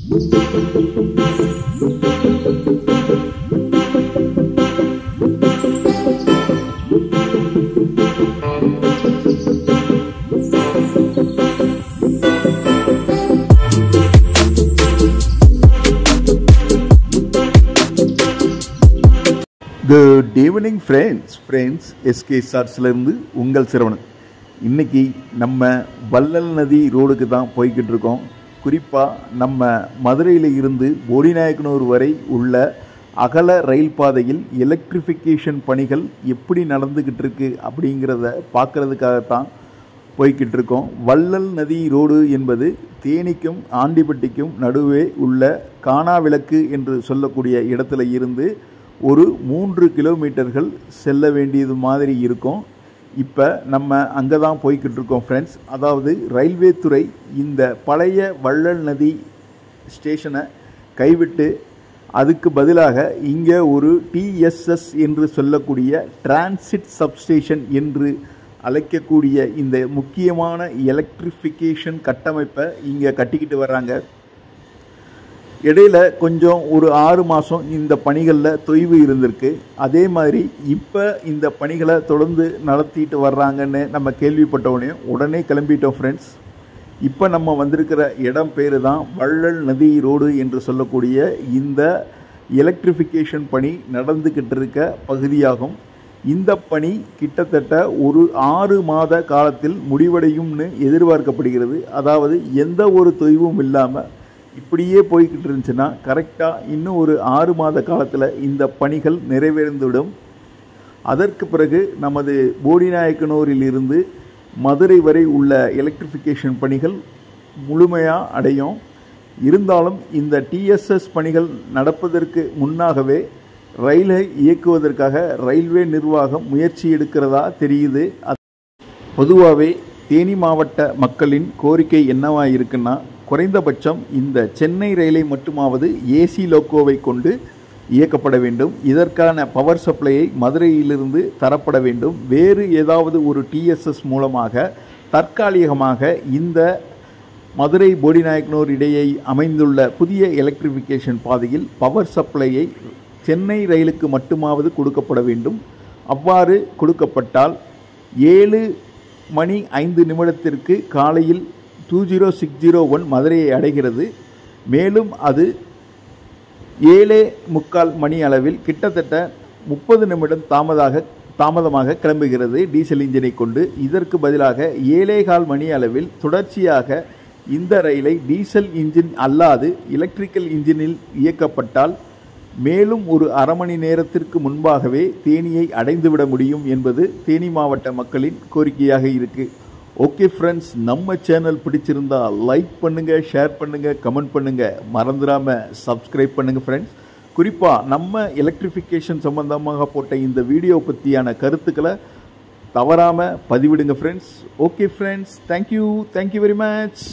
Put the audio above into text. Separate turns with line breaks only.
Good evening friends SK சார்ஸ்லேருந்து உங்கள் சிரவணன். இன்றைக்கி நம்ம வள்ளல் நதி ரோடுக்கு தான் போய்கிட்டு இருக்கோம். குறிப்பாக நம்ம மதுரையில் இருந்து போடிநாயக்கனூர் வரை உள்ள அகல ரயில் பாதையில் எலக்ட்ரிஃபிகேஷன் பணிகள் எப்படி நடந்துக்கிட்டு இருக்கு அப்படிங்கிறத பார்க்குறதுக்காகத்தான் போய்கிட்டு இருக்கோம். வள்ளல் நதி ரோடு என்பது தேனிக்கும் ஆண்டிப்பட்டிக்கும் நடுவே உள்ள காணாவிளக்கு என்று சொல்லக்கூடிய இடத்துல இருந்து ஒரு 3 கிலோமீட்டர்கள் செல்ல வேண்டியது மாதிரி இருக்கும். இப்போ நம்ம அங்கே தான் போய்கிட்டு இருக்கோம் ஃப்ரெண்ட்ஸ். அதாவது ரயில்வே துறை இந்த பழைய வள்ளல் நதி ஸ்டேஷனை கைவிட்டு அதுக்கு பதிலாக இங்கே ஒரு டிஎஸ்எஸ் என்று சொல்லக்கூடிய டிரான்சிட் சப்ஸ்டேஷன் என்று அழைக்கக்கூடிய இந்த முக்கியமான எலக்ட்ரிஃபிகேஷன் கட்டமைப்பை இங்கே கட்டிக்கிட்டு வர்றாங்க. இடையில் கொஞ்சம் ஒரு 6 மாதம் இந்த பணிகளில் தொய்வு இருந்திருக்கு. அதே மாதிரி இப்போ இந்த பணிகளை தொடர்ந்து நடத்திட்டு வர்றாங்கன்னு நம்ம கேள்விப்பட்டவுடனே உடனே கிளம்பிட்டோம் ஃப்ரெண்ட்ஸ். இப்போ நம்ம வந்திருக்கிற இடம் பேர் தான் வள்ளல் நதி ரோடு என்று சொல்லக்கூடிய இந்த எலக்ட்ரிஃபிகேஷன் பணி நடந்துக்கிட்டு இருக்க பகுதியாகும். இந்த பணி கிட்டத்தட்ட ஒரு 6 மாத காலத்தில் முடிவடையும்னு எதிர்பார்க்கப்படுகிறது. அதாவது எந்த ஒரு தொய்வும் இல்லாமல் இப்படியே போய்கிட்டு இருந்துச்சுன்னா கரெக்டாக இன்னும் ஒரு 6 மாத காலத்தில் இந்த பணிகள் நிறைவேறிந்துவிடும். அதற்கு பிறகு நமது போடிநாயக்கனூரில் இருந்து மதுரை வரை உள்ள எலக்ட்ரிஃபிகேஷன் பணிகள் முழுமையாக அடையும். இருந்தாலும் இந்த டிஎஸ்எஸ் பணிகள் நடப்பதற்கு முன்னாகவே ரயிலை இயக்குவதற்காக ரயில்வே நிர்வாகம் முயற்சி எடுக்கிறதா தெரியுது. பொதுவாகவே தேனி மாவட்ட மக்களின் கோரிக்கை என்னவா இருக்குன்னா, குறைந்தபட்சம் இந்த சென்னை ரயிலை மட்டுமாவது ஏசி லோக்கோவை கொண்டு இயக்கப்பட வேண்டும். இதற்கான பவர் சப்ளையை மதுரையிலிருந்து தரப்பட வேண்டும். வேறு ஏதாவது ஒரு டிஎஸ்எஸ் மூலமாக தற்காலிகமாக இந்த மதுரை போடிநாயக்கனூர் இடையே அமைந்துள்ள புதிய எலக்ட்ரிஃபிகேஷன் பாதையில் பவர் சப்ளையை சென்னை ரயிலுக்கு மட்டுமாவது கொடுக்கப்பட வேண்டும். அவ்வாறு கொடுக்கப்பட்டால் 7:05 காலையில் 20601 மதுரையை அடைகிறது. மேலும் அது 7:45 அளவில் கிட்டத்தட்ட 30 நிமிடம் தாமதமாக கிளம்புகிறது டீசல் இன்ஜினை கொண்டு. இதற்கு பதிலாக 7:15 அளவில் தொடர்ச்சியாக இந்த ரயிலை டீசல் இன்ஜின் அல்லாது எலக்ட்ரிக்கல் இன்ஜினில் இயக்கப்பட்டால் மேலும் ஒரு அரை மணி நேரத்திற்கு முன்பாகவே தேனியை அடைந்துவிட முடியும் என்பது தேனி மாவட்ட மக்களின் கோரிக்கையாக இருக்குது. ஓகே ஃப்ரெண்ட்ஸ், நம்ம சேனல் பிடிச்சிருந்தா லைக் பண்ணுங்கள், ஷேர் பண்ணுங்கள், கமெண்ட் பண்ணுங்கள், மறந்துடாமல் சப்ஸ்கிரைப் பண்ணுங்கள் ஃப்ரெண்ட்ஸ். குறிப்பாக நம்ம எலக்ட்ரிஃபிகேஷன் சம்பந்தமாக போட்ட இந்த வீடியோ பற்றியான கருத்துக்களை தவறாமல் பதிவிடுங்க friends. Okay friends, thank you very much.